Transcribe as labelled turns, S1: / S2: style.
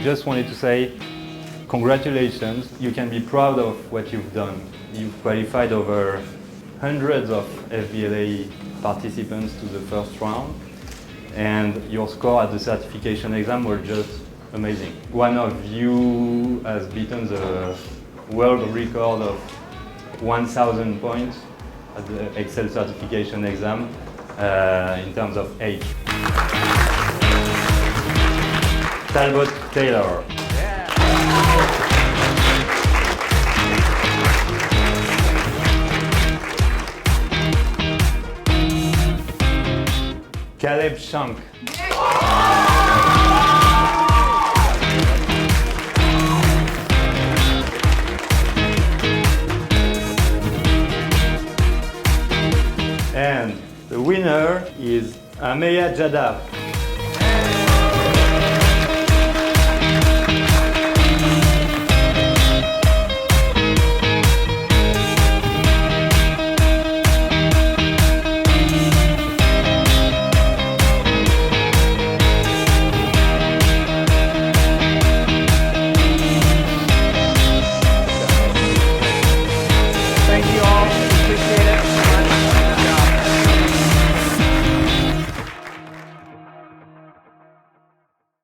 S1: just wanted to say congratulations. You can be proud of what you've done. You've qualified over hundreds of FBLA participants to the first round, and your score at the certification exam were just amazing. One of you has beaten the world record of 1,000 points at the Excel certification exam in terms of age. Talbot Taylor. Caleb Shank. And the winner is Ameya Jadaf.